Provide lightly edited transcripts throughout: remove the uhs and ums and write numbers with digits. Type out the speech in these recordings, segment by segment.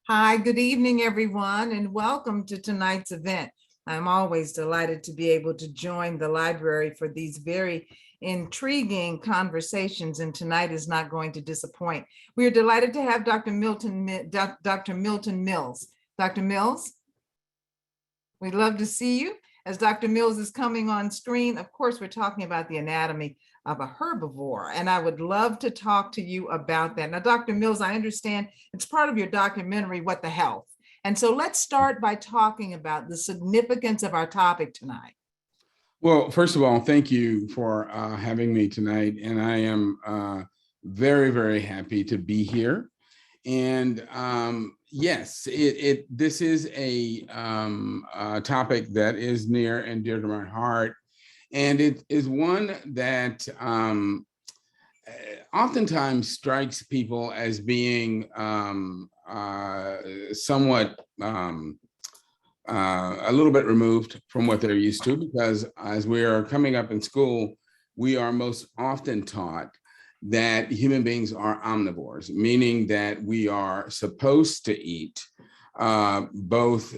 Hi, good evening, everyone, and welcome to tonight's event. I'm always delighted to be able to join the library for these very intriguing conversations, and tonight is not going to disappoint. We are delighted to have Dr. Milton Mills. Dr. Mills, we'd love to see you. As Dr. Mills is coming on screen, of course, we're talking about the anatomy of a herbivore, and I would love to talk to you about that. Now, Dr. Mills, I understand it's part of your documentary, What the Health? And so let's start by talking about the significance of our topic tonight. Well, first of all, thank you for having me tonight, and I am very, very happy to be here. And yes, this is a topic that is near and dear to my heart. And it is one that oftentimes strikes people as being somewhat a little bit removed from what they're used to, because as we are coming up in school, we are most often taught that human beings are omnivores, meaning that we are supposed to eat both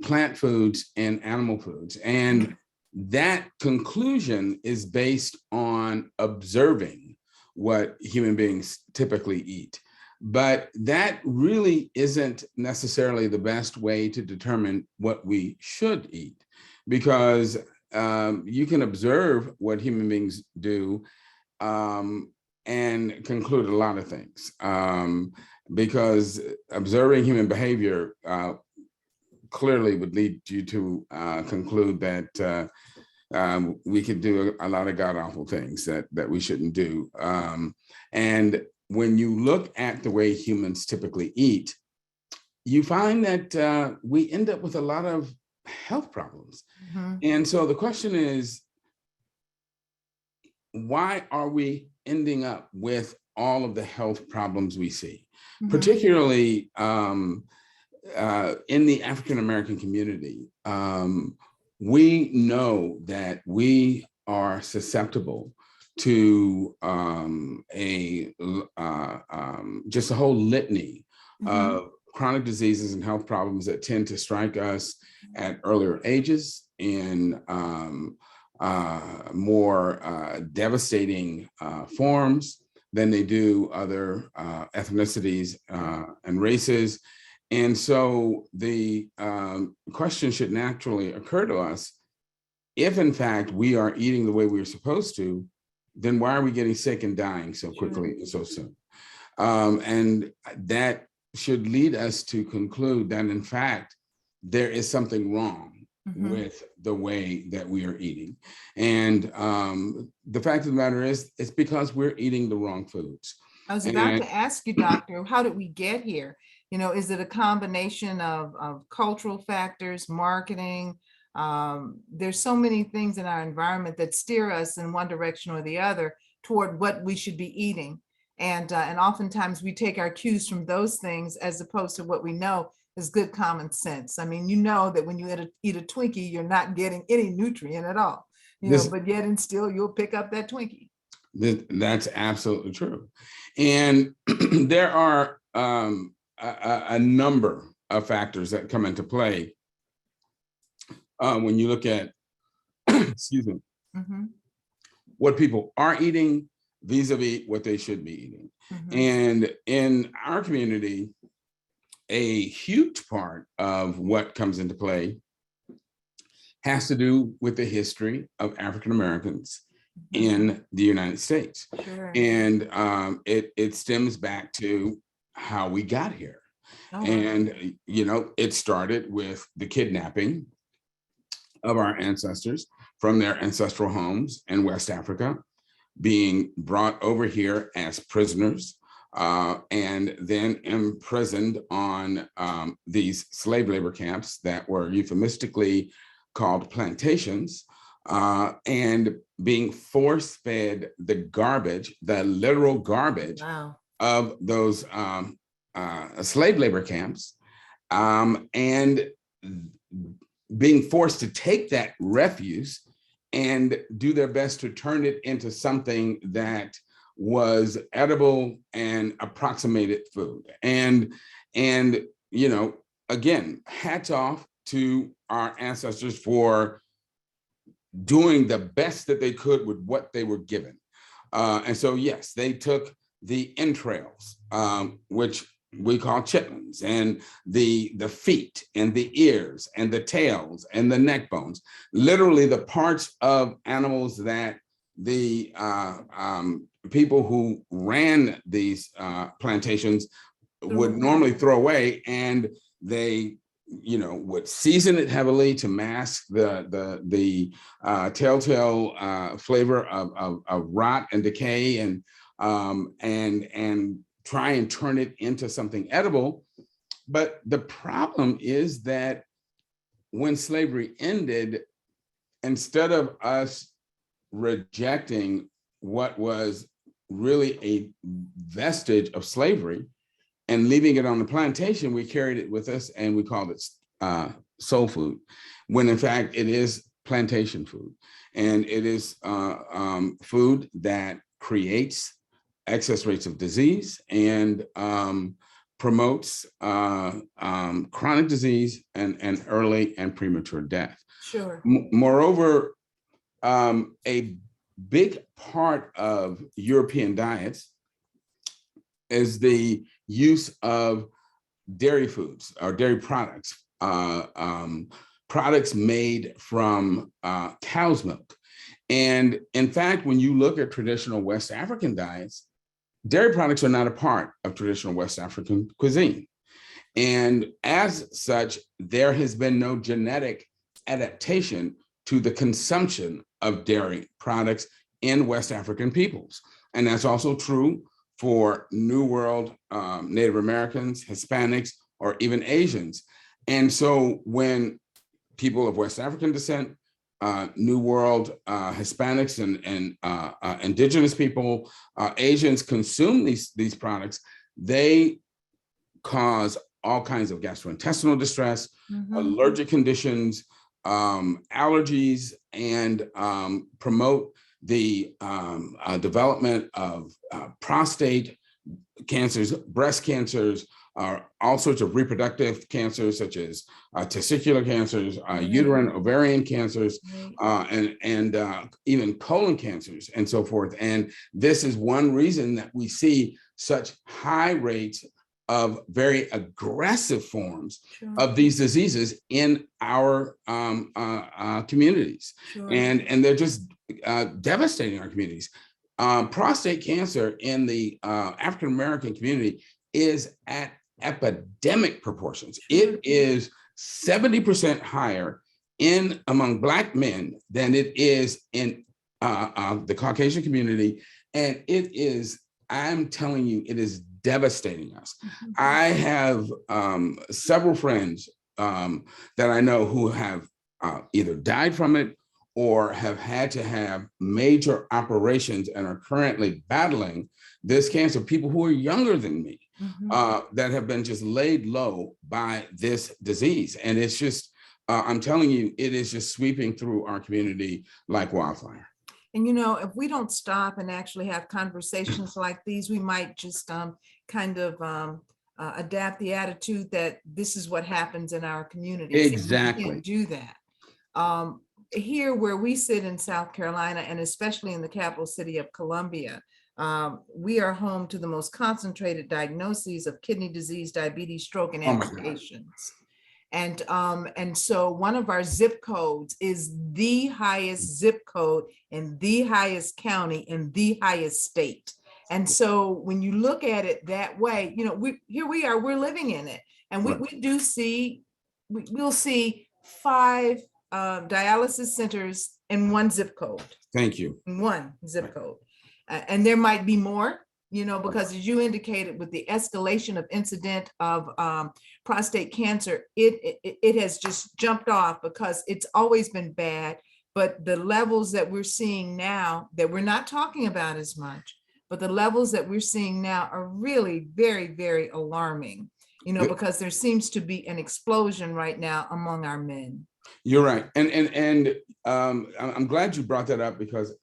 plant foods and animal foods. And that conclusion is based on observing what human beings typically eat. But that really isn't necessarily the best way to determine what we should eat, because you can observe what human beings do and conclude a lot of things, because observing human behavior clearly would lead you to conclude that we could do a lot of god-awful things that we shouldn't do. And when you look at the way humans typically eat, you find that we end up with a lot of health problems. Mm-hmm. And so the question is, why are we ending up with all of the health problems we see, mm-hmm. particularly in the African-American community? We know that we are susceptible to just a whole litany mm-hmm. of chronic diseases and health problems that tend to strike us at earlier ages in more devastating forms than they do other ethnicities and races. And so the question should naturally occur to us: if in fact we are eating the way we're supposed to, then why are we getting sick and dying so quickly and so soon? And that should lead us to conclude that, in fact, there is something wrong mm-hmm. with the way that we are eating. And the fact of the matter is, it's because we're eating the wrong foods. I was about to ask you, doctor, how did we get here? You know, is it a combination of cultural factors, marketing? There's so many things in our environment that steer us in one direction or the other toward what we should be eating. And oftentimes we take our cues from those things as opposed to what we know is good common sense. I mean, you know that when you eat a Twinkie, you're not getting any nutrient at all, but yet and still you'll pick up that Twinkie. That's absolutely true. And there are a number of factors that come into play when you look at, excuse me, mm-hmm. what people are eating vis-a-vis what they should be eating. Mm-hmm. And in our community, a huge part of what comes into play has to do with the history of African Americans mm-hmm. in the United States. Sure. And it stems back to how we got here. Oh. And, it started with the kidnapping of our ancestors from their ancestral homes in West Africa, being brought over here as prisoners and then imprisoned on these slave labor camps that were euphemistically called plantations, and being force-fed the garbage, the literal garbage wow. of those slave labor camps, and being forced to take that refuse and do their best to turn it into something that was edible and approximated food. And again, hats off to our ancestors for doing the best that they could with what they were given. And so, yes, they took the entrails, which we call chitlins, and the feet and the ears and the tails and the neck bones, literally the parts of animals that the people who ran these plantations would normally throw away, and they would season it heavily to mask the telltale flavor of rot and decay, and try and turn it into something edible. But the problem is that when slavery ended, instead of us rejecting what was really a vestige of slavery and leaving it on the plantation, we carried it with us and we called it soul food, when in fact it is plantation food. And it is food that creates excess rates of disease and promotes chronic disease and early and premature death. Sure. Moreover, a big part of European diets is the use of dairy foods or dairy products, products made from cow's milk. And in fact, when you look at traditional West African diets, dairy products are not a part of traditional West African cuisine. And as such, there has been no genetic adaptation to the consumption of dairy products in West African peoples. And that's also true for New World Native Americans, Hispanics, or even Asians. And so when people of West African descent, New World Hispanics and indigenous people, Asians consume these products, they cause all kinds of gastrointestinal distress, allergic conditions, allergies, and promote the development of prostate cancers, breast cancers, all sorts of reproductive cancers, such as testicular cancers, uterine, ovarian cancers, and even colon cancers, and so forth. And this is one reason that we see such high rates of very aggressive forms of these diseases in our communities. And they're just devastating our communities. Prostate cancer in the African-American community is at epidemic proportions. It is 70% higher among Black men than it is in the Caucasian community. And it is, I'm telling you, it is devastating us. I have several friends that I know who have either died from it or have had to have major operations and are currently battling this cancer, people who are younger than me, that have been just laid low by this disease. And it's just, I'm telling you, it is just sweeping through our community like wildfire. And, if we don't stop and actually have conversations like these, we might just kind of adapt the attitude that this is what happens in our communities. Exactly. We can't do that. Here where we sit in South Carolina, and especially in the capital city of Columbia, we are home to the most concentrated diagnoses of kidney disease, diabetes, stroke, and amputations. And so one of our zip codes is the highest zip code in the highest county in the highest state. And so when you look at it that way, here we are, we're living in it. And we do see, we'll see 5 dialysis centers in one zip code. Thank you. In one zip code. And there might be more, because as you indicated, with the escalation of incident of prostate cancer, it has just jumped off because it's always been bad. But the levels that we're seeing now that we're not talking about as much, but the levels that we're seeing now are really very, very alarming, because there seems to be an explosion right now among our men. You're right. And I'm glad you brought that up, because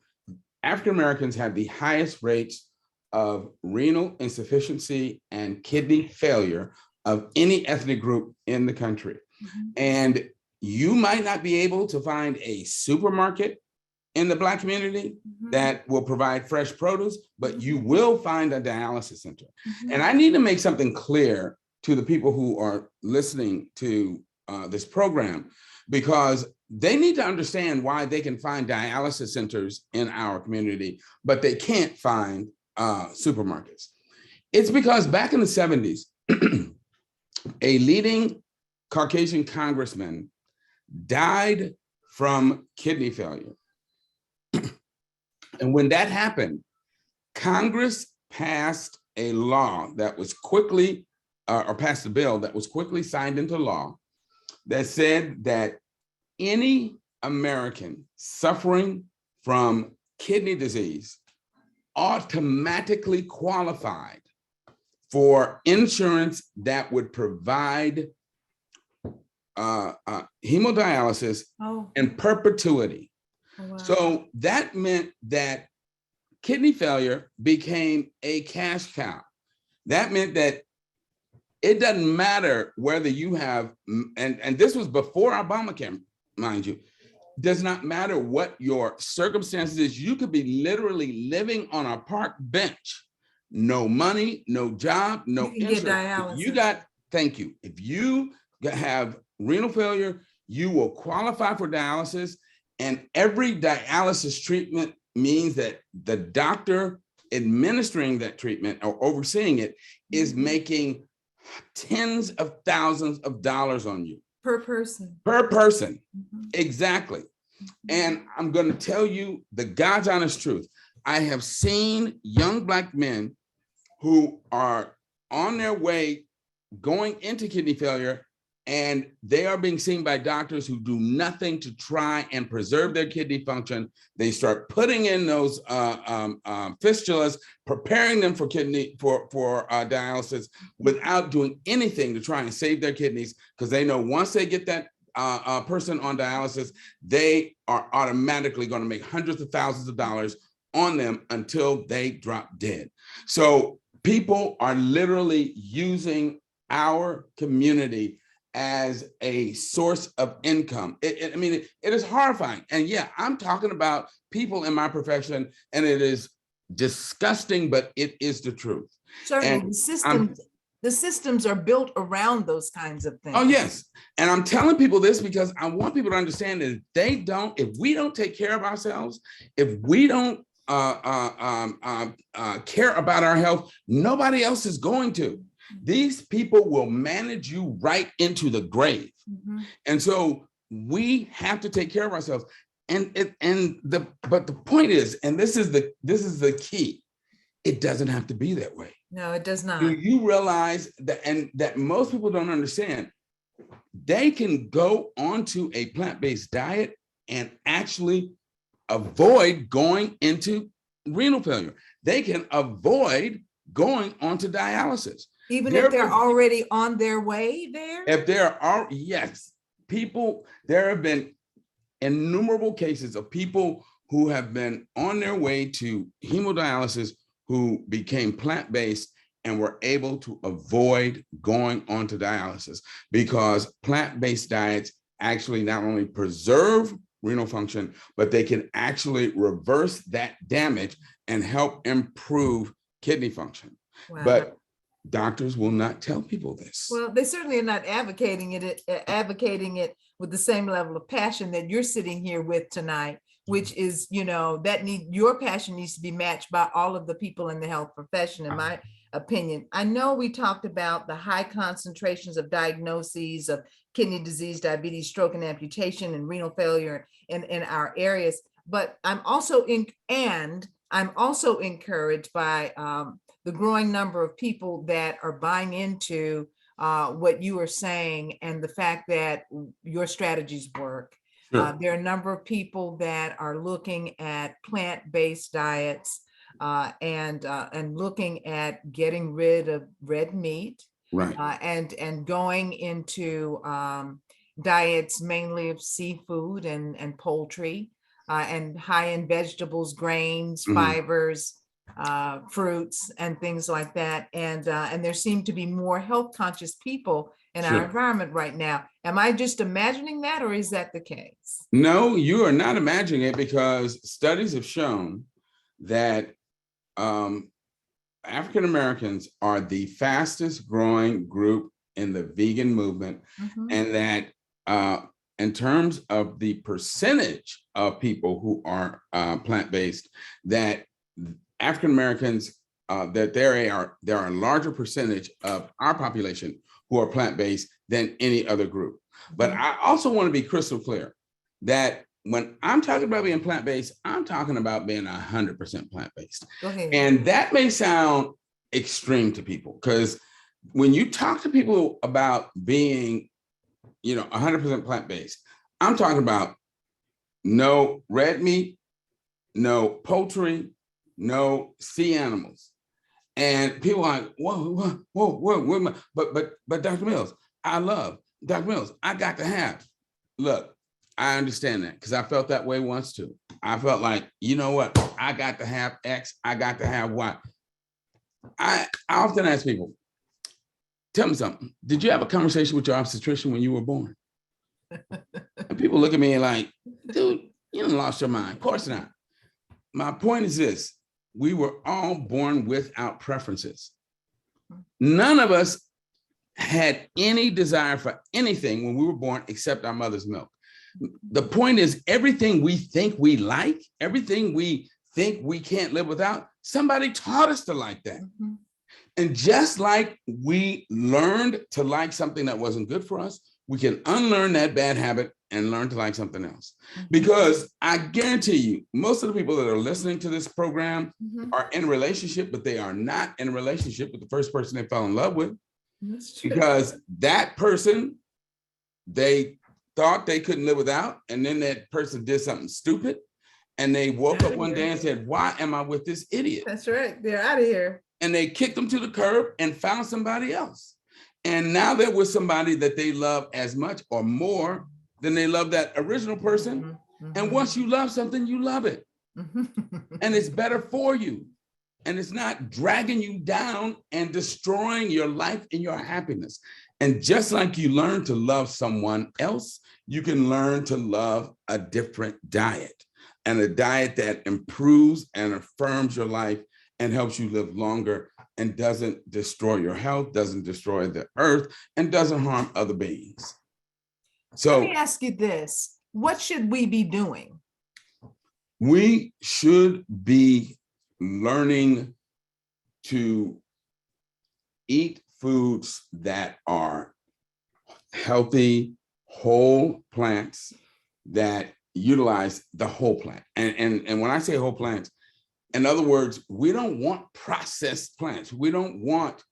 African Americans have the highest rates of renal insufficiency and kidney failure of any ethnic group in the country. And you might not be able to find a supermarket in the Black community that will provide fresh produce, but you will find a dialysis center. And I need to make something clear to the people who are listening to this program, because they need to understand why they can find dialysis centers in our community, but they can't find supermarkets. It's because back in the 70s, a leading Caucasian congressman died from kidney failure. And when that happened, Congress passed a law that was quickly, or passed a bill that was quickly signed into law that said that any American suffering from kidney disease automatically qualified for insurance that would provide hemodialysis in perpetuity. Oh, wow. So that meant that kidney failure became a cash cow. That meant that it doesn't matter whether you have, and this was before Obamacare, mind you, does not matter what your circumstances is. You could be literally living on a park bench, no money, no job, no insurance. You got, thank you. If you have renal failure, you will qualify for dialysis. And every dialysis treatment means that the doctor administering that treatment or overseeing it is making tens of thousands of dollars on you. Per person. Per person, exactly. And I'm going to tell you the God's honest truth. I have seen young Black men who are on their way going into kidney failure, and they are being seen by doctors who do nothing to try and preserve their kidney function. They start putting in those fistulas, preparing them for dialysis without doing anything to try and save their kidneys, because they know once they get that person on dialysis, they are automatically going to make hundreds of thousands of dollars on them until they drop dead. So people are literally using our community as a source of income. I mean, it is horrifying. And yeah, I'm talking about people in my profession, and it is disgusting, but it is the truth. Certainly, and the systems are built around those kinds of things. Oh, yes. And I'm telling people this because I want people to understand that if we don't take care of ourselves, if we don't care about our health, nobody else is going to. These people will manage you right into the grave. And so we have to take care of ourselves. But the point is, and this is the key, it doesn't have to be that way. No, it does not. Do you realize that most people don't understand? They can go onto a plant-based diet and actually avoid going into renal failure. They can avoid going onto dialysis. Even if they're already on their way there? If there are, yes. There have been innumerable cases of people who have been on their way to hemodialysis who became plant-based and were able to avoid going onto dialysis, because plant-based diets actually not only preserve renal function, but they can actually reverse that damage and help improve kidney function. Wow. But doctors will not tell people this. Well, they certainly are not advocating it with the same level of passion that you're sitting here with tonight, which is, your passion needs to be matched by all of the people in the health profession, in my opinion. I know we talked about the high concentrations of diagnoses of kidney disease, diabetes, stroke, and amputation, and renal failure in our areas, but I'm also encouraged by the growing number of people that are buying into what you are saying and the fact that your strategies work. Sure. There are a number of people that are looking at plant-based diets and looking at getting rid of red meat, right? And going into diets mainly of seafood and poultry, and high in vegetables, grains, fibers, fruits and things like that. And there seem to be more health conscious people in our Sure. environment right now. Am I just imagining that, or is that the case? No, you are not imagining it, because studies have shown that African Americans are the fastest growing group in the vegan movement, and that in terms of the percentage of people who are plant-based, that African Americans, that there are a larger percentage of our population who are plant-based than any other group. But I also want to be crystal clear that when I'm talking about being plant-based, I'm talking about being 100% plant-based. And that may sound extreme to people, because when you talk to people about being, 100% plant-based, I'm talking about no red meat, no poultry, no sea animals. And people are like, whoa, but Dr. Mills, Dr. Mills, I got to have. Look, I understand that, because I felt that way once too. I felt like, you know what? I got to have X, I got to have Y. I often ask people, tell me something. Did you have a conversation with your obstetrician when you were born? And people look at me like, dude, you done lost your mind. Of course not. My point is this: we were all born without preferences. None of us had any desire for anything when we were born except our mother's milk. The point is, everything we think we like, everything we think we can't live without, somebody taught us to like that. And just like we learned to like something that wasn't good for us, we can unlearn that bad habit and learn to like something else. Because I guarantee you, most of the people that are listening to this program are in a relationship, but they are not in a relationship with the first person they fell in love with. Because that person, they thought they couldn't live without, and then that person did something stupid, and they woke up one day and said, why am I with this idiot? That's right, they're out of here. And they kicked them to the curb and found somebody else. And now they're with somebody that they love as much or more than they love that original person. And once you love something, you love it. And it's better for you. And it's not dragging you down and destroying your life and your happiness. And just like you learn to love someone else, you can learn to love a different diet, and a diet that improves and affirms your life and helps you live longer and doesn't destroy your health, doesn't destroy the earth, and doesn't harm other beings. So let me ask you this: what should we be doing? We should be learning to eat foods that are healthy, whole plants that utilize the whole plant. And when I say whole plants, in other words, we don't want processed plants. We don't want,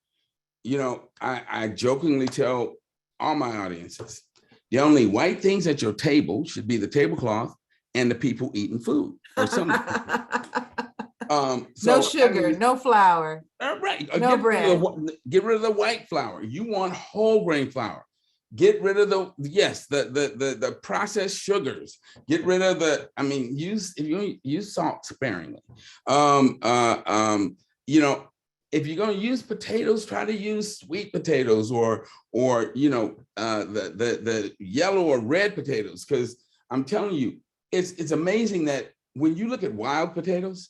I jokingly tell all my audiences, the only white things at your table should be the tablecloth and the people eating food. Or something. No sugar, no flour. Right. No bread. Get rid of the white flour. You want whole grain flour. Get rid of the processed sugars. Get rid of if you use salt sparingly. If you're going to use potatoes, try to use sweet potatoes or the yellow or red potatoes, because I'm telling you, it's amazing that when you look at wild potatoes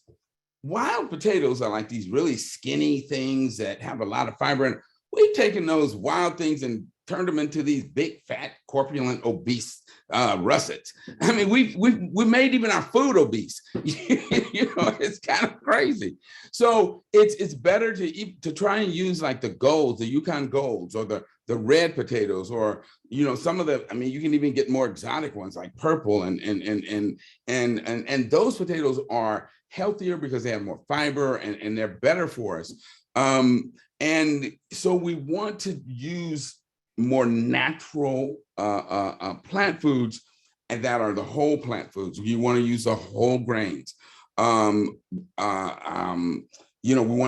are like these really skinny things that have a lot of fiber in it. We've taken those wild things and turned them into these big, fat, corpulent, obese russets. I mean, we made even our food obese. It's kind of crazy. So it's better to try and use like the golds, the Yukon golds, or the red potatoes, or some of the. I mean, you can even get more exotic ones like purple, and those potatoes are healthier because they have more fiber and they're better for us. And so we want to use more natural plant foods, and that are the whole plant foods. You want to use the whole grains. We want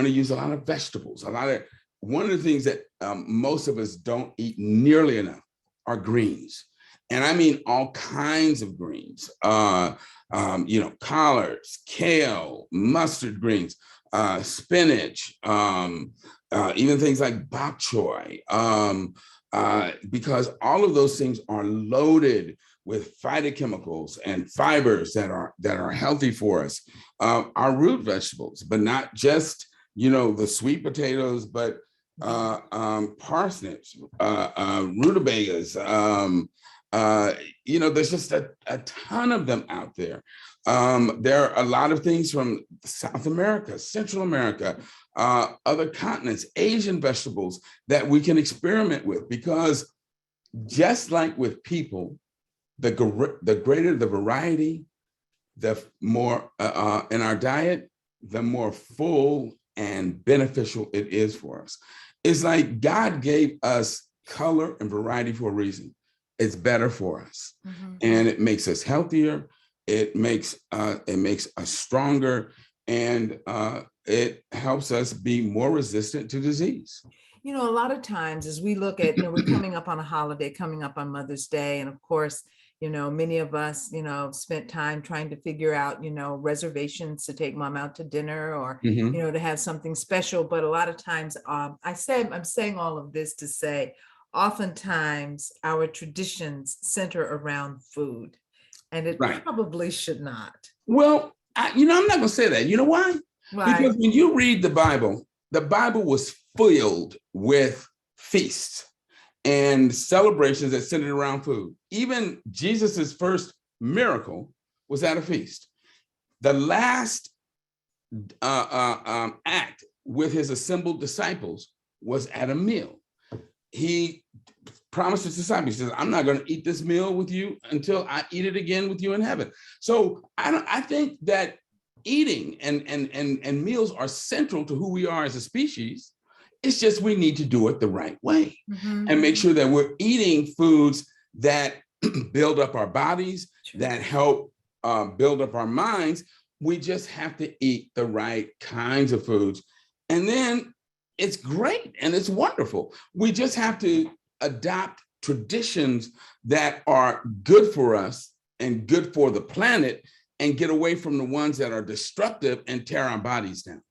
to use a lot of vegetables. One of the things that most of us don't eat nearly enough are greens. And I mean all kinds of greens, collards, kale, mustard greens, spinach, even things like bok choy, because all of those things are loaded with phytochemicals and fibers that are healthy for us. Our root vegetables, but not just the sweet potatoes, but parsnips, rutabagas. There's just a ton of them out there. There are a lot of things from South America, Central America, other continents, Asian vegetables that we can experiment with, because just like with people, the greater the variety, the more in our diet, the more full and beneficial it is for us. It's like God gave us color and variety for a reason. It's better for us, and it makes us healthier. It makes us stronger, and it helps us be more resistant to disease. A lot of times as we look at, we're coming up on a holiday, coming up on Mother's Day, and of course, many of us, spent time trying to figure out, reservations to take mom out to dinner, or, to have something special. But a lot of times, I'm saying all of this to say, oftentimes our traditions center around food, and it probably should not. Well, I'm not going to say that. You know why? Because when you read the Bible was filled with feasts and celebrations that centered around food. Even Jesus's first miracle was at a feast. The last act with his assembled disciples was at a meal. He promised his disciples, he says, I'm not going to eat this meal with you until I eat it again with you in heaven. So I think that eating and meals are central to who we are as a species. It's just we need to do it the right way and make sure that we're eating foods that build up our bodies, that help build up our minds. We just have to eat the right kinds of foods. And then it's great and it's wonderful. We just have to adopt traditions that are good for us and good for the planet, and get away from the ones that are destructive and tear our bodies down.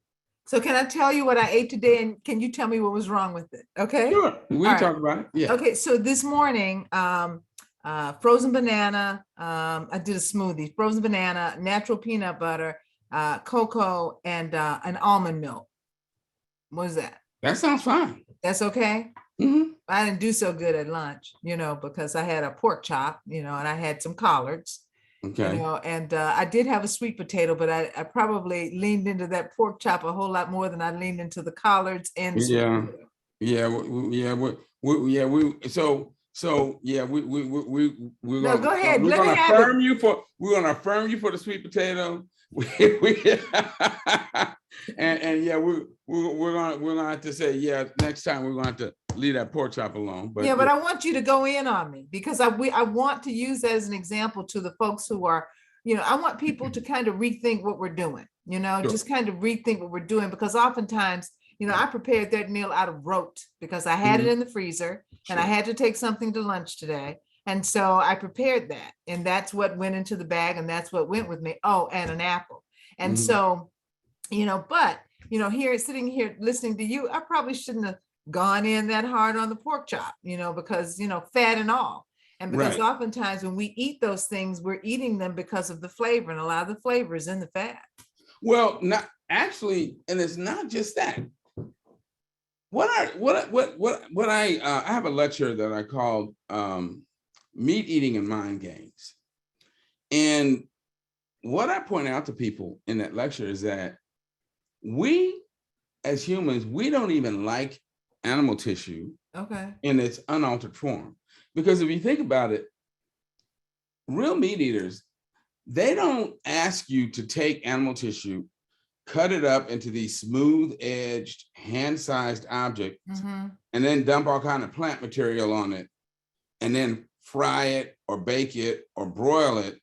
So can I tell you what I ate today, and can you tell me what was wrong with it? Okay. Sure. We can talk about it. Yeah. Okay. So this morning, frozen banana. I did a smoothie: frozen banana, natural peanut butter, cocoa, and an almond milk. What is that? That sounds fine. That's okay. I didn't do so good at lunch, because I had a pork chop, and I had some collards. Okay. And I did have a sweet potato, but I probably leaned into that pork chop a whole lot more than I leaned into the collards and the we're gonna go ahead. We're gonna affirm you for the sweet potato. We're gonna have to say, next time we're gonna have to leave that pork chop alone. But but I want you to go in on me, because I want to use that as an example to the folks who are, I want people to kind of rethink what we're doing, just kind of rethink what we're doing, because oftentimes, I prepared that meal out of rote because I had it in the freezer and I had to take something to lunch today. And so I prepared that, and that's what went into the bag, and that's what went with me. Oh, and an apple. And so, but, here, sitting here listening to you, I probably shouldn't have gone in that hard on the pork chop, because, fat and all. And because oftentimes when we eat those things, we're eating them because of the flavor, and a lot of the flavor is in the fat. Well, not actually, and it's not just that. I have a lecture that I called Meat Eating and Mind Games. And what I point out to people in that lecture is that we, as humans, we don't even like animal tissue in its unaltered form. Because if you think about it, real meat eaters, they don't ask you to take animal tissue, cut it up into these smooth-edged, hand-sized objects, and then dump all kind of plant material on it, and then fry it or bake it or broil it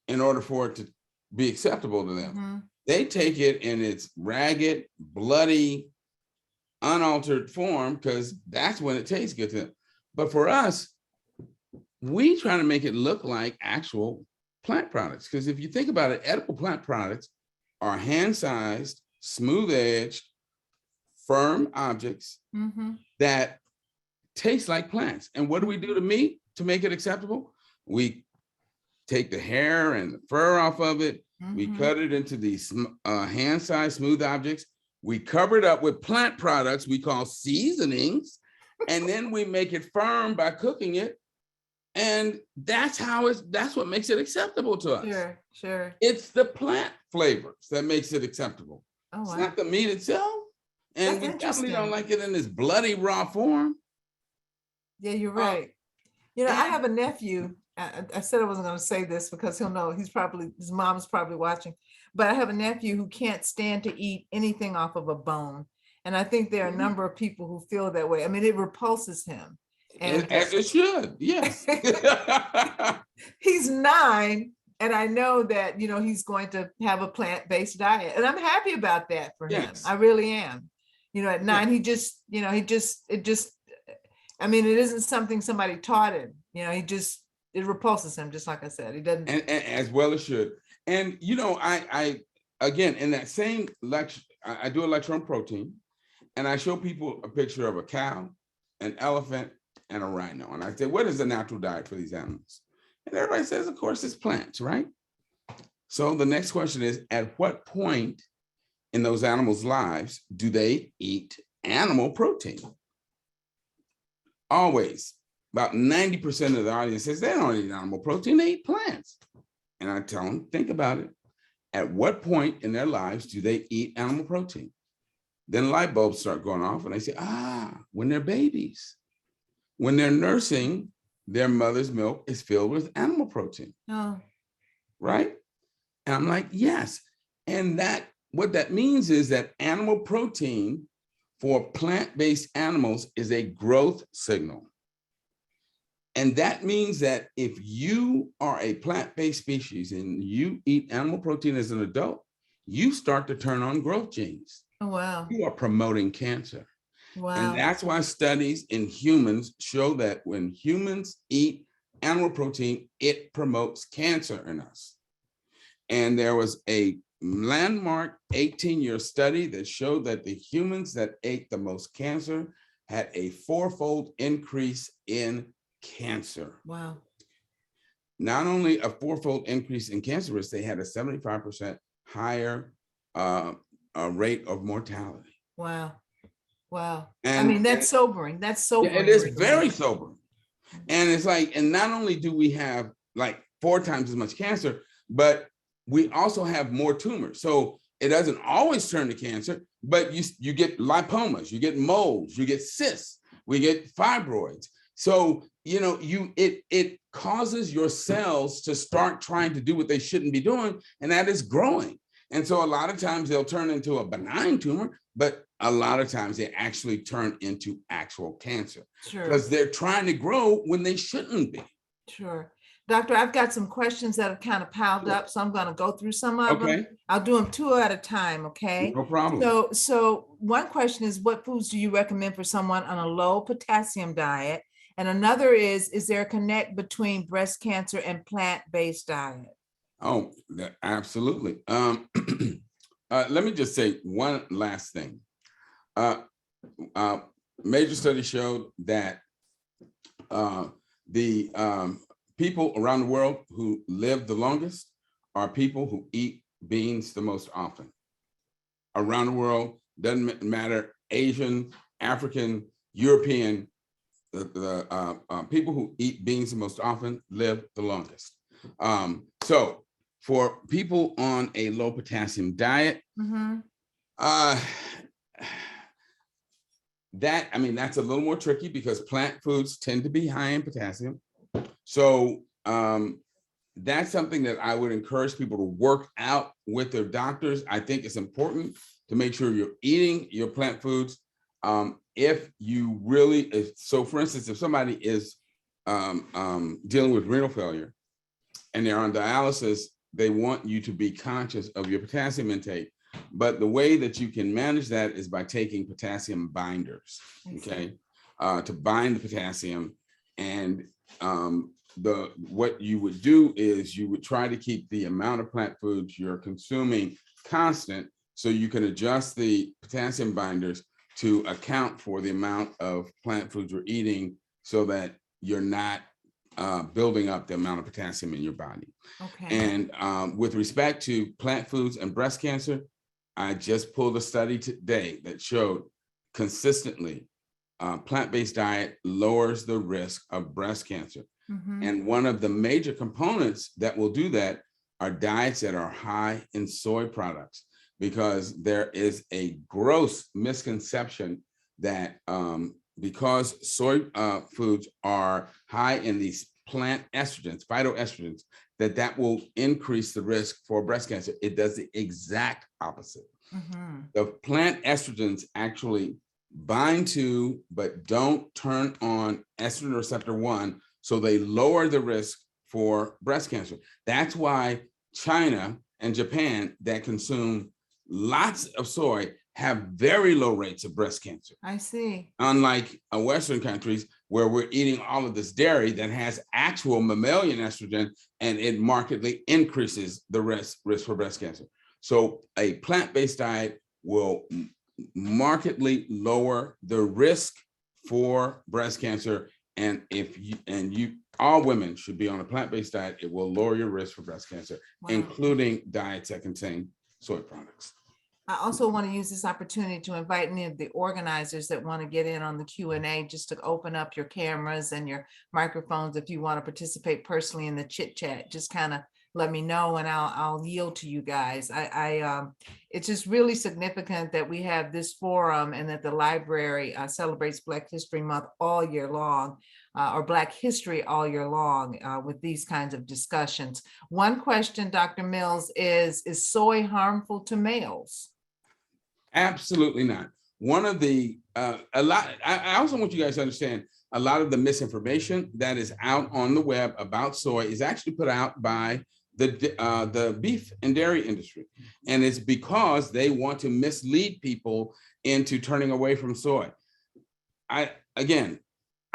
in order for it to be acceptable to them. They take it in its ragged, bloody, unaltered form, because that's when it tastes good to them. But for us, we try to make it look like actual plant products. Because if you think about it, edible plant products are hand-sized, smooth-edged, firm objects that taste like plants. And what do we do to meat to make it acceptable? We take the hair and the fur off of it. We cut it into these hand-sized smooth objects. We cover it up with plant products we call seasonings, and then we make it firm by cooking it. And that's what makes it acceptable to us. Sure. It's the plant flavors that makes it acceptable. Oh, wow. It's not the meat itself. And we definitely don't like it in this bloody raw form. Yeah, you're right. I have a nephew. I said I wasn't going to say this because he'll know. His mom's probably watching. But I have a nephew who can't stand to eat anything off of a bone. And I think there are a number of people who feel that way. I mean, it repulses him. And as it should, yes. He's 9, and I know that, he's going to have a plant-based diet. And I'm happy about that for him. I really am. At 9, it isn't something somebody taught him. It repulses him, just like I said. He doesn't. And as well it should. And, I again, in that same lecture, I do a lecture on protein, and I show people a picture of a cow, an elephant, and a rhino. And I say, what is the natural diet for these animals? And everybody says, of course, it's plants, right? So the next question is, at what point in those animals' lives do they eat animal protein? Always. About 90% of the audience says they don't eat animal protein, they eat plants. And I tell them, think about it. At what point in their lives do they eat animal protein? Then light bulbs start going off and they say, when they're babies. When they're nursing, their mother's milk is filled with animal protein. Oh. Right? And I'm like, yes. And what that means is that animal protein for plant-based animals is a growth signal. And that means that if you are a plant-based species and you eat animal protein as an adult, you start to turn on growth genes. Oh, wow. You are promoting cancer. Wow. And that's why studies in humans show that when humans eat animal protein, it promotes cancer in us. And there was a landmark 18-year study that showed that the humans that ate the most cancer had a 4-fold increase in cancer. Wow. Not only a 4-fold increase in cancer risk, they had a 75% higher rate of mortality. Wow. Wow. And that's sobering. That's sobering. It is very sobering. And it's like, and not only do we have like 4 times as much cancer, but we also have more tumors. So it doesn't always turn to cancer, but you get lipomas, you get moles, you get cysts, we get fibroids. So, it causes your cells to start trying to do what they shouldn't be doing, and that is growing. And so a lot of times they'll turn into a benign tumor, but a lot of times they actually turn into actual cancer. Sure. Because they're trying to grow when they shouldn't be. Sure. Doctor, I've got some questions that have kind of piled up, so I'm going to go through some of them. I'll do them 2 at a time, okay? No problem. So one question is, what foods do you recommend for someone on a low potassium diet? And another is there a connect between breast cancer and plant-based diet? Oh, absolutely. Let me just say one last thing. Major studies showed that the people around the world who live the longest are people who eat beans the most often. Around the world, doesn't matter, Asian, African, European, the people who eat beans the most often live the longest. So for people on a low potassium diet, that's a little more tricky because plant foods tend to be high in potassium. So that's something that I would encourage people to work out with their doctors. I think it's important to make sure you're eating your plant foods. If you really, so for instance, if somebody is dealing with renal failure and they're on dialysis, they want you to be conscious of your potassium intake. But the way that you can manage that is by taking potassium binders, okay, to bind the potassium. And what you would do is you would try to keep the amount of plant foods you're consuming constant, so you can adjust the potassium binders to account for the amount of plant foods you're eating, so that you're not building up the amount of potassium in your body. Okay. And with respect to plant foods and breast cancer, I just pulled a study today that showed consistently plant-based diet lowers the risk of breast cancer. And one of the major components that will do that are diets that are high in soy products, because there is a gross misconception that because soy foods are high in these plant estrogens, phytoestrogens, that will increase the risk for breast cancer. It does the exact opposite. The plant estrogens actually bind to, but don't turn on estrogen receptor 1, so they lower the risk for breast cancer. That's why China and Japan, that consume lots of soy, have very low rates of breast cancer. I see. Unlike Western countries, where we're eating all of this dairy that has actual mammalian estrogen, and it markedly increases the risk for breast cancer. So a plant-based diet will markedly lower the risk for breast cancer. And all women should be on a plant-based diet. It will lower your risk for breast cancer, including diets that contain soy products. I also want to use this opportunity to invite any of the organizers that want to get in on the Q&A, just to open up your cameras and your microphones. If you want to participate personally in the chit chat, just kind of let me know, and I'll yield to you guys. It's just really significant that we have this forum, and that the library celebrates Black History Month all year long, or Black history all year long, with these kinds of discussions. One question, Dr. Mills, is soy harmful to males? Absolutely not. One of the, I also want you guys to understand, a lot of the misinformation that is out on the web about soy is actually put out by the beef and dairy industry. And it's because they want to mislead people into turning away from soy. I'm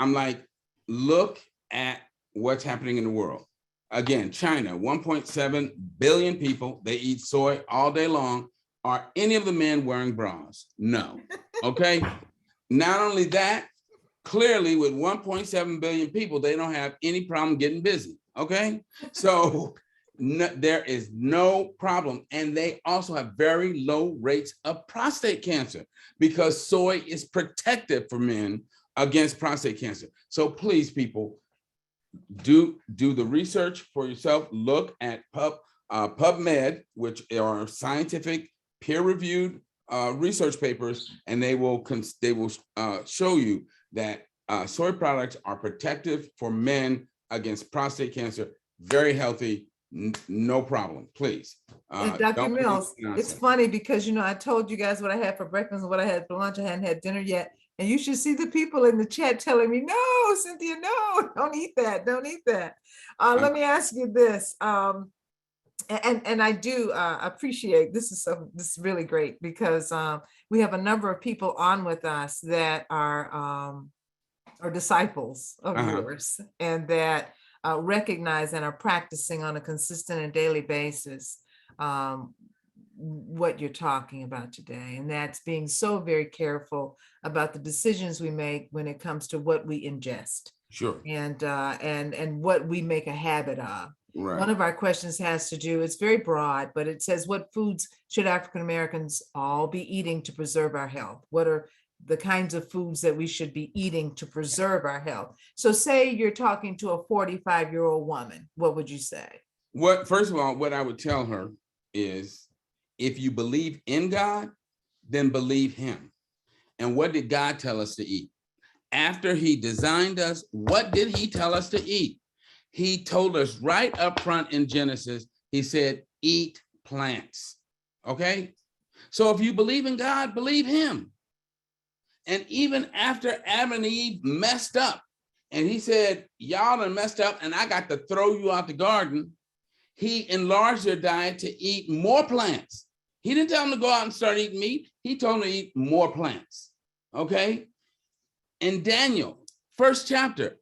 like, look at what's happening in the world. Again, China, 1.7 billion people, they eat soy all day long. Are any of the men wearing bras? No. Okay. Not only that, clearly with 1.7 billion people, they don't have any problem getting busy. Okay. So there is no problem. And they also have very low rates of prostate cancer, because soy is protective for men against prostate cancer. So please, people, do the research for yourself. Look at PubMed, which are scientific peer-reviewed research papers, and they will show you that soy products are protective for men against prostate cancer. Very healthy, no problem. Please. Dr. Mills, it's funny because I told you guys what I had for breakfast and what I had for lunch. I hadn't had dinner yet, and you should see the people in the chat telling me, "No, Cynthia, no, don't eat that, don't eat that." Let me ask you this. And I do appreciate this. This is really great, because we have a number of people on with us that are disciples of yours, and that recognize and are practicing on a consistent and daily basis what you're talking about today. And that's being so very careful about the decisions we make when it comes to what we ingest. Sure. And what we make a habit of. Right. One of our questions has to do, it's very broad, but it says, what foods should African Americans all be eating to preserve our health? What are the kinds of foods that we should be eating to preserve our health? So say you're talking to a 45-year-old woman, what would you say? First of all, what I would tell her is, if you believe in God, then believe him. And what did God tell us to eat? After he designed us, what did he tell us to eat? He told us right up front in Genesis, he said, eat plants. Okay. So if you believe in God, believe him. And even after Adam and Eve messed up, and he said, y'all done messed up and I got to throw you out the garden, he enlarged their diet to eat more plants. He didn't tell them to go out and start eating meat. He told them to eat more plants. Okay. In Daniel, first chapter,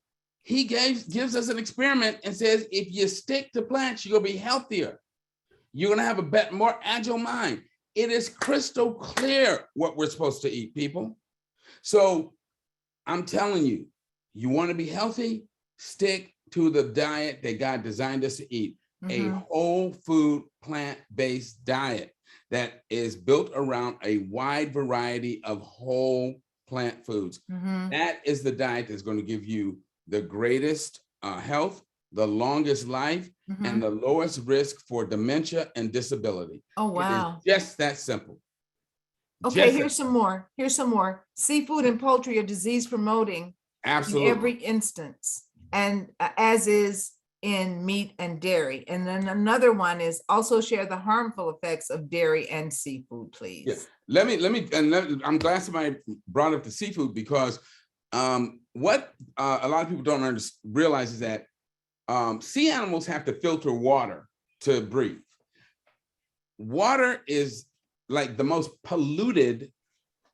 he gives us an experiment and says, if you stick to plants, you're gonna be healthier. You're gonna have a more agile mind. It is crystal clear what we're supposed to eat, people. So I'm telling you, you want to be healthy, stick to the diet that God designed us to eat. A whole food, plant-based diet that is built around a wide variety of whole plant foods. That is the diet that's going to give you the greatest health, the longest life, and the lowest risk for dementia and disability. Oh, wow. It is just that simple. Okay, here's some more. Here's some more. Seafood and poultry are disease promoting in every instance, and as is in meat and dairy. And then another one is also share the harmful effects of dairy and seafood, please. Yeah. I'm glad somebody brought up the seafood, because what a lot of people don't realize is that sea animals have to filter water to breathe. Water is like the most polluted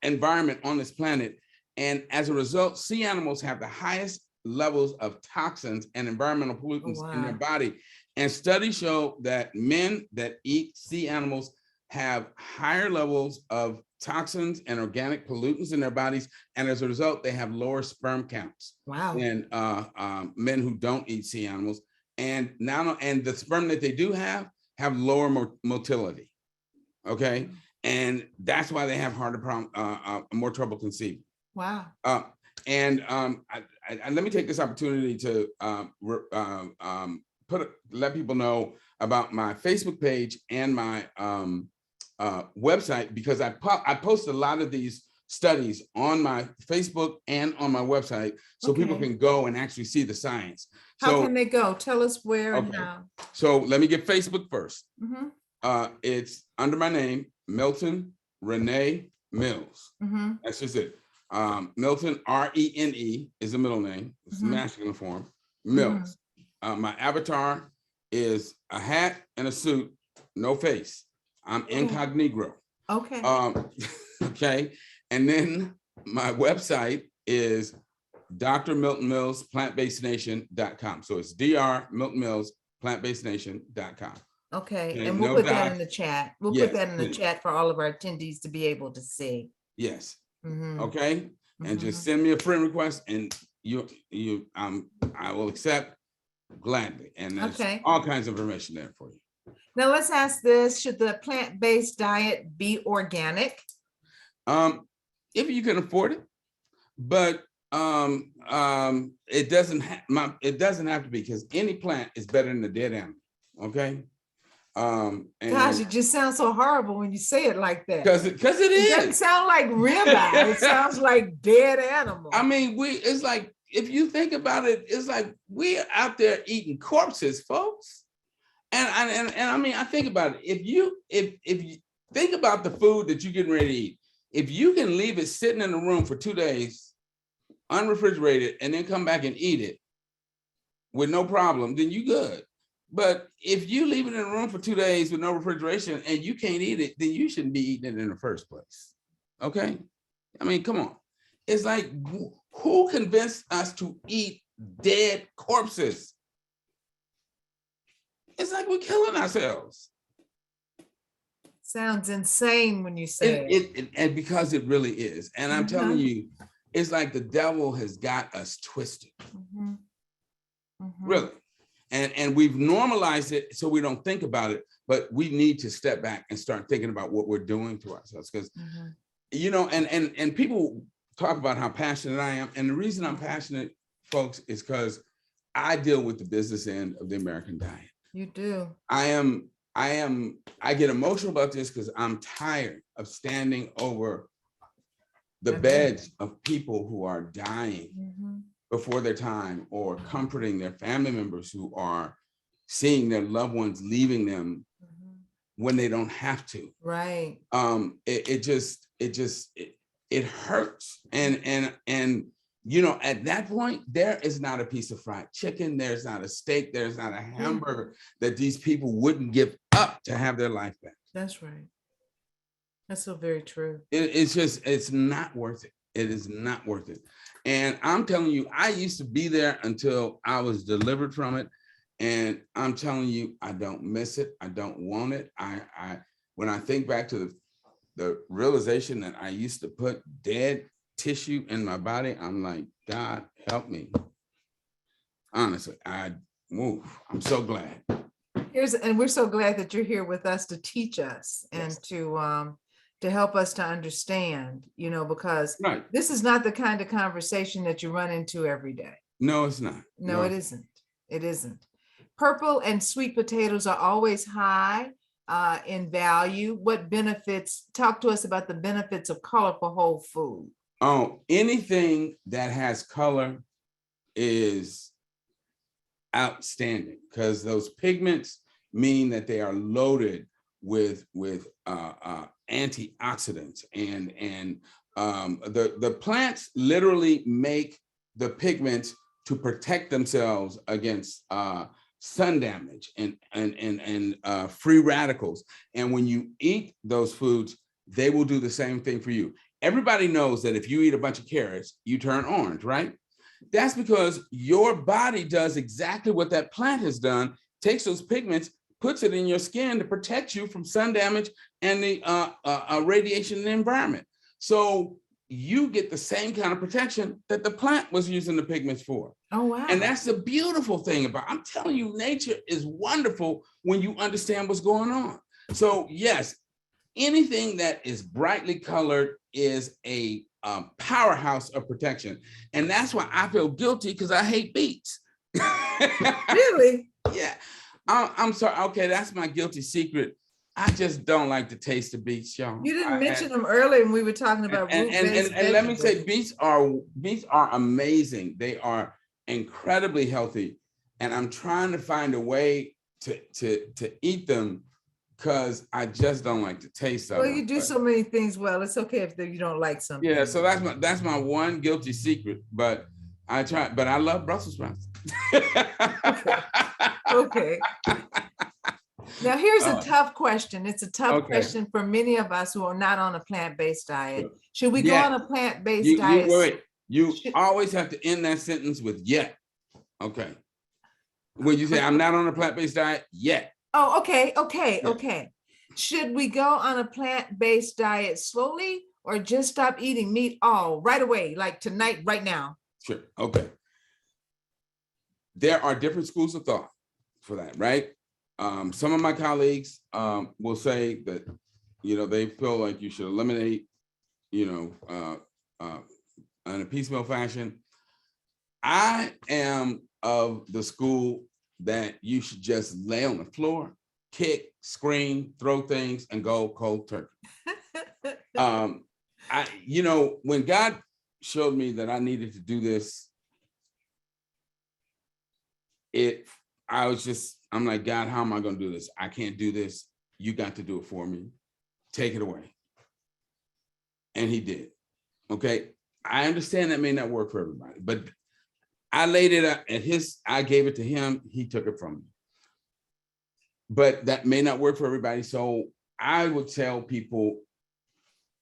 environment on this planet. And as a result, sea animals have the highest levels of toxins and environmental pollutants in their body. And studies show that men that eat sea animals have higher levels of toxins and organic pollutants in their bodies. And as a result, they have lower sperm counts than men who don't eat sea animals. And the sperm that they do have lower motility. Okay. And that's why they have more trouble conceiving. Wow. Let me take this opportunity to let people know about my Facebook page and my website, because I post a lot of these studies on my Facebook and on my website, so people can go and actually see the science. How can they go? Tell us where and how. So let me get Facebook first. It's under my name, Milton Renee Mills. That's just it. Milton, R-E-N-E is the middle name. It's masculine form. Mills. My avatar is a hat and a suit, no face. I'm incognito. Okay. Okay. And then my website is Dr. Milton Mills, plantbasednation.com. So it's Dr. Milton Mills, plantbasednation.com. Okay. And we'll put that in the chat. We'll put that in the chat for all of our attendees to be able to see. Yes. Okay. And just send me a friend request, and I will accept gladly. And there's all kinds of information there for you. Now let's ask this: should the plant-based diet be organic? If you can afford it, but it doesn't have to be, because any plant is better than a dead animal. Okay. Gosh, it just sounds so horrible when you say it like that. Because it is. It doesn't sound like ribeye. It sounds like dead animal. I mean, it's like, if you think about it, it's like we're out there eating corpses, folks. And I mean, I think about it. If you think about the food that you're getting ready to eat, if you can leave it sitting in the room for 2 days, unrefrigerated, and then come back and eat it with no problem, then you good. But if you leave it in a room for 2 days with no refrigeration and you can't eat it, then you shouldn't be eating it in the first place. Okay? I mean, come on. It's like, who convinced us to eat dead corpses? It's like we're killing ourselves. Sounds insane when you say it. And because it really is. And I'm telling you, it's like the devil has got us twisted. Really. And we've normalized it so we don't think about it, but we need to step back and start thinking about what we're doing to ourselves. Because, you know, and people talk about how passionate I am. And the reason I'm passionate, folks, is because I deal with the business end of the American diet. You do. I get emotional about this because I'm tired of standing over the beds of people who are dying before their time, or comforting their family members who are seeing their loved ones leaving them when they don't have to. Right. It hurts. And you know, at that point, there is not a piece of fried chicken, there's not a steak, there's not a hamburger that these people wouldn't give up to have their life back. That's right. That's so very true. It's not worth it. It is not worth it. And I'm telling you, I used to be there until I was delivered from it. And I'm telling you, I don't miss it. I don't want it. When I think back to the realization that I used to put dead tissue in my body, I'm like, God help me. Honestly, I'm so glad. And we're so glad that you're here with us to teach us and to help us to understand, because this is not the kind of conversation that you run into every day. No, it's not. No, it isn't. It isn't. Purple and sweet potatoes are always high in value. What benefits? Talk to us about the benefits of colorful whole food. Oh, anything that has color is outstanding because those pigments mean that they are loaded with antioxidants, and the plants literally make the pigments to protect themselves against sun damage and free radicals. And when you eat those foods, they will do the same thing for you. Everybody knows that if you eat a bunch of carrots, you turn orange, right? That's because your body does exactly what that plant has done, takes those pigments, puts it in your skin to protect you from sun damage and the radiation in the environment. So you get the same kind of protection that the plant was using the pigments for. Oh, wow. And that's the beautiful thing about, I'm telling you, nature is wonderful when you understand what's going on. So yes, anything that is brightly colored is a powerhouse of protection. And that's why I feel guilty, because I hate beets. Really? Yeah. I'm sorry. Okay, that's my guilty secret. I just don't like the taste of beets, y'all. You didn't mention them earlier when we were talking about root-based and let me say, beets are amazing. They are incredibly healthy, and I'm trying to find a way to eat them because I just don't like the taste of them. Well, you do so many things well. It's okay if you don't like something. Yeah, so that's my one guilty secret. But I try. But I love Brussels sprouts. Okay. Now, here's a tough question. It's a tough question for many of us who are not on a plant-based diet. Should we go on a plant-based diet? You always have to end that sentence with yet. Okay. When you say I'm not on a plant-based diet yet. Oh, okay. Should we go on a plant-based diet slowly or just stop eating meat right away, like tonight, right now? Sure. Okay. There are different schools of thought for that, right? Some of my colleagues will say that, they feel like you should eliminate, in a piecemeal fashion. I am of the school that you should just lay on the floor, kick, scream, throw things, and go cold turkey. When God showed me that I needed to do this, I'm like, God, how am I going to do this? I can't do this. You got to do it for me. Take it away. And he did. Okay. I understand that may not work for everybody, but I laid it at I gave it to him. He took it from me. But that may not work for everybody. So I would tell people,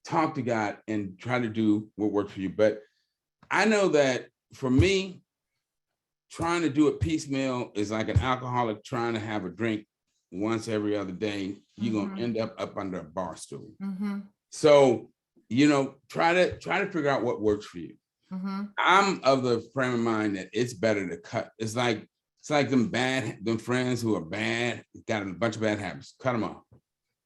talk to God and try to do what works for you. But I know that for me, trying to do it piecemeal is like an alcoholic trying to have a drink once every other day. You're going to end up under a bar stool. So, try to figure out what works for you. I'm of the frame of mind that it's better to cut. It's like them friends who are bad, got a bunch of bad habits. Cut them off.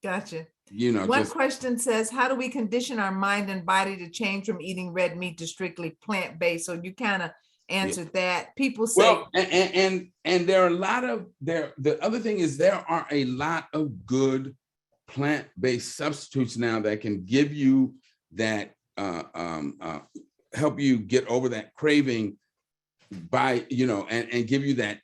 Gotcha. One question says, how do we condition our mind and body to change from eating red meat to strictly plant-based? So you kind of answered that. People say, well, and there are a lot of the other thing is there are a lot of good plant-based substitutes now that can give you that help you get over that craving by and give you that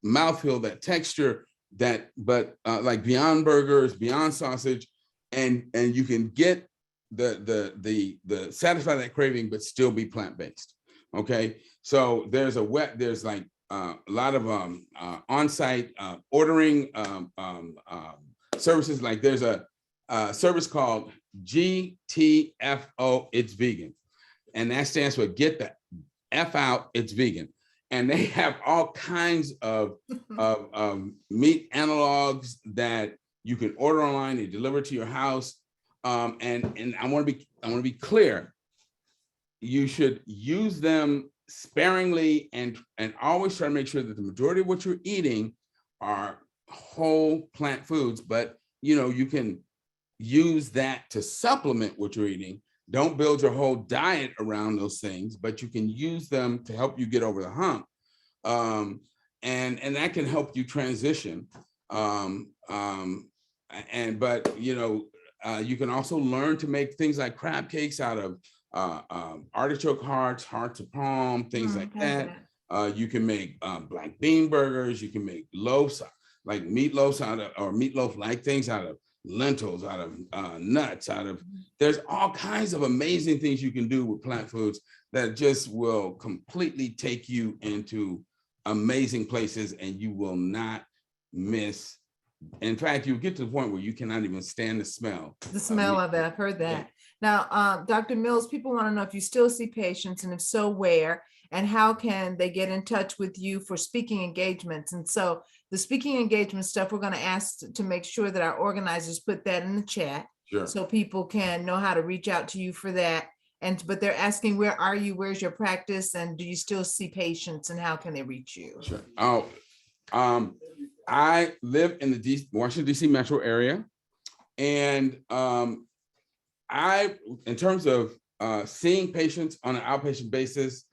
mouthfeel, that texture, like Beyond Burgers, Beyond Sausage, and you can get the satisfy that craving but still be plant-based. Okay, so there's like a lot of on-site ordering services. Like there's a service called GTFO. It's vegan. and that stands for get the F out, it's vegan. And they have all kinds of meat analogs that you can order online. They deliver to your house. And I want to be clear. You should use them sparingly and always try to make sure that the majority of what you're eating are whole plant foods. But you can use that to supplement what you're eating. Don't build your whole diet around those things, but you can use them to help you get over the hump. And that can help you transition. But you can also learn to make things like crab cakes out of artichoke hearts of palm, things like that. You can make black bean burgers. You can make loaves, like meatloafs meatloaf-like things out of lentils, out of nuts, there's all kinds of amazing things you can do with plant foods that just will completely take you into amazing places, and you will not miss. In fact, you'll get to the point where you cannot even stand the smell. The smell of it, I've heard that. Yeah. Now, Dr. Mills, people want to know if you still see patients, and if so, where, and how can they get in touch with you for speaking engagements? And so the speaking engagement stuff, we're going to ask to make sure that our organizers put that in the chat. Sure. So people can know how to reach out to you for that. But they're asking, where are you? Where's your practice? And do you still see patients, and how can they reach you? Sure. I live in the Washington, D.C. metro area. And in terms of seeing patients on an outpatient basis,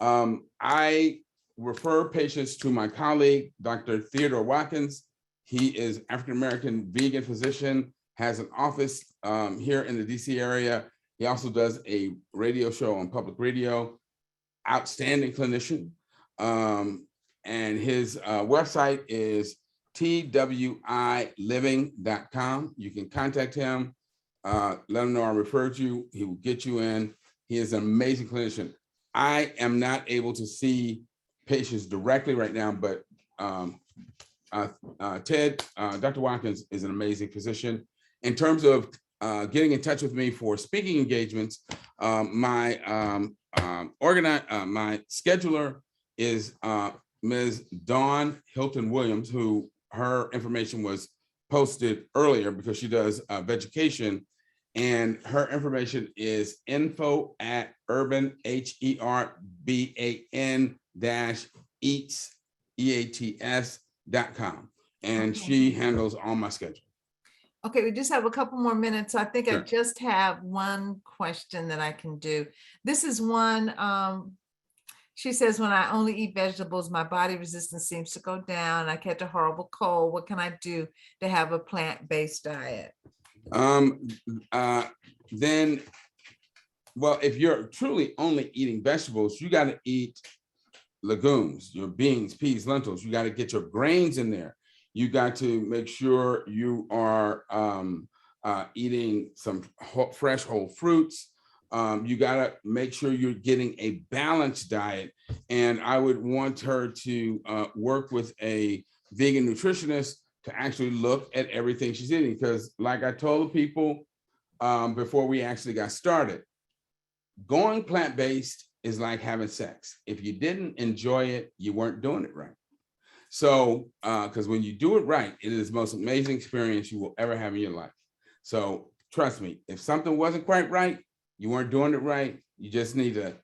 I refer patients to my colleague, Dr. Theodore Watkins. He is African-American vegan physician, has an office here in the DC area. He also does a radio show on public radio, outstanding clinician. And his website is twiliving.com. You can contact him, let him know I referred you. He will get you in. He is an amazing clinician. I am not able to see patients directly right now, but Dr. Watkins is an amazing physician. In terms of getting in touch with me for speaking engagements, my scheduler is Ms. Dawn Hilton Williams, who her information was posted earlier because she does vegetation, and her information is info@urban, HERBAN-EATS.com. And she handles all my schedule. Okay, we just have a couple more minutes. So I think Sure. I just have one question that I can do. This is one, she says, when I only eat vegetables, my body resistance seems to go down. I catch a horrible cold. What can I do to have a plant-based diet? Well, if you're truly only eating vegetables, you got to eat legumes, your beans, peas, lentils. You got to get your grains in there. You got to make sure you are eating some fresh whole fruits. You got to make sure you're getting a balanced diet. And I would want her to work with a vegan nutritionist to actually look at everything she's eating. Because like I told the people before we actually got started, going plant-based is like having sex. If you didn't enjoy it, you weren't doing it right. So, because when you do it right, it is the most amazing experience you will ever have in your life. So trust me, if something wasn't quite right, you weren't doing it right, you just need to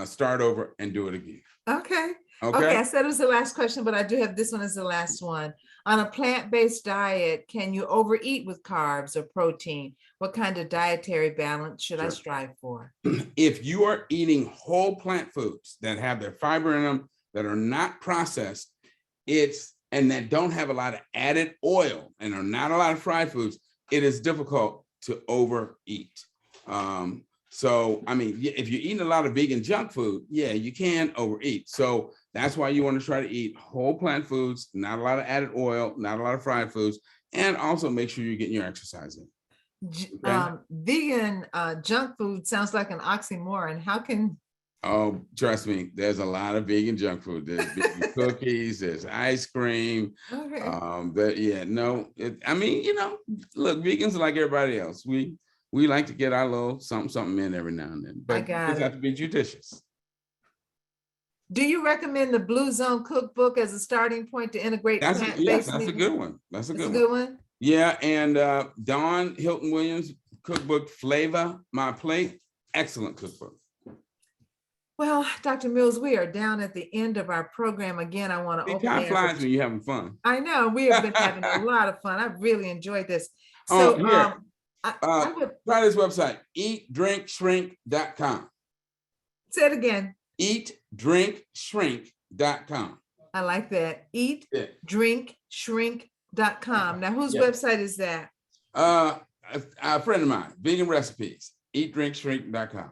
start over and do it again. Okay. Okay, I said it was the last question, but I do have this one as the last one. On a plant-based diet, can you overeat with carbs or protein? What kind of dietary balance should I strive for? If you are eating whole plant foods that have their fiber in them, that are not processed, and that don't have a lot of added oil and are not a lot of fried foods, it is difficult to overeat. So, I mean, if you're eating a lot of vegan junk food, yeah, you can overeat. So that's why you want to try to eat whole plant foods, not a lot of added oil, not a lot of fried foods, and also make sure you're getting your exercise in. Okay? Vegan junk food sounds like an oxymoron. How can... Oh, trust me, there's a lot of vegan junk food. There's vegan cookies, there's ice cream. Okay. I mean, look, vegans are like everybody else. We we like to get our little something in every now and then, but got just it. have to be judicious. Do you recommend the Blue Zone cookbook as a starting point to integrate Yes, plant-based that's a meals? good one. That's a That's good a good one. Yeah, and Dawn Hilton Williams cookbook, Flavor My Plate, excellent cookbook. Well, Dr. Mills, we are down at the end of our program. Again, I want to open Time the flies when you're having fun. I know we have been having a lot of fun. I've really enjoyed this. Oh, So here. I would Try this website, eatdrinkshrink.com. say it again. Eatdrinkshrink.com. I like that. Eatdrinkshrink.com. Now, whose Yeah. website is that? A friend of mine, Vegan Recipes, eatdrinkshrink.com.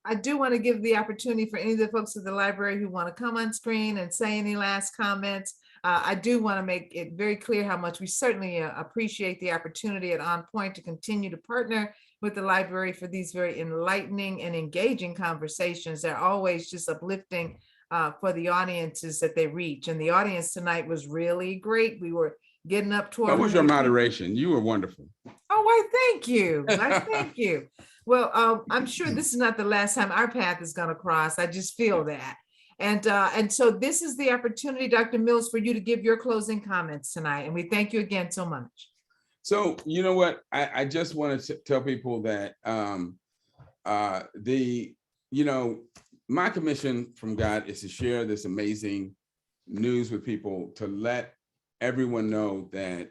I do want to give the opportunity for any of the folks at the library who want to come on screen and say any last comments. I do want to make it very clear how much we certainly appreciate the opportunity at OnPoint to continue to partner with the library for these very enlightening and engaging conversations. They're always just uplifting for the audiences that they reach. And the audience tonight was really great. We were getting up toward. What was your moderation? You were wonderful. Oh, why, thank you. Thank you. Well, I'm sure this is not the last time our path is going to cross. I just feel that. And so this is the opportunity, Dr. Mills, for you to give your closing comments tonight. And we thank you again so much. So, you know what? I just want to tell people that my commission from God is to share this amazing news with people, to let everyone know that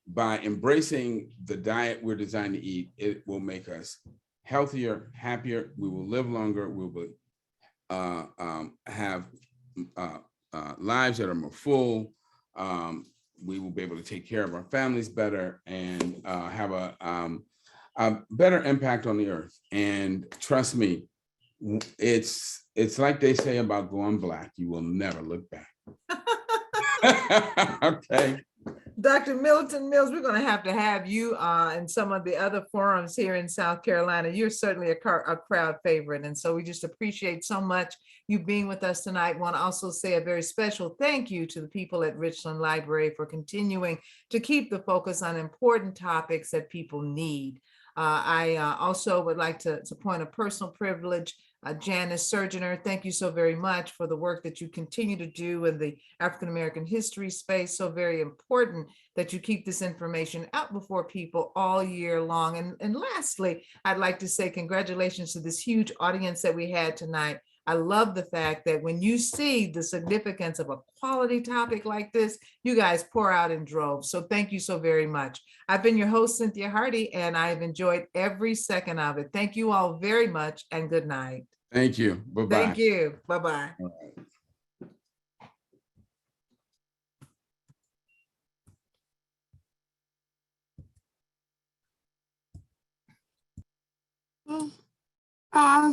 by embracing the diet we're designed to eat, it will make us healthier, happier. We will live longer. We will have lives that are more full. We will be able to take care of our families better and have a better impact on the earth. And trust me, it's like they say about going Black, you will never look back. Okay. Dr. Milton Mills, we're going to have you in some of the other forums here in South Carolina. You're certainly a crowd favorite. And so we just appreciate so much you being with us tonight. Want to also say a very special thank you to the people at Richland Library for continuing to keep the focus on important topics that people need. I also would like to point a personal privilege. Janice Surgener, thank you so very much for the work that you continue to do in the African-American history space. So very important that you keep this information out before people all year long. And lastly, I'd like to say congratulations to this huge audience that we had tonight. I love the fact that when you see the significance of a quality topic like this, you guys pour out in droves. So thank you so very much. I've been your host, Cynthia Hardy, and I've enjoyed every second of it. Thank you all very much and good night. Thank you. Bye-bye. Thank you. Bye-bye. All right.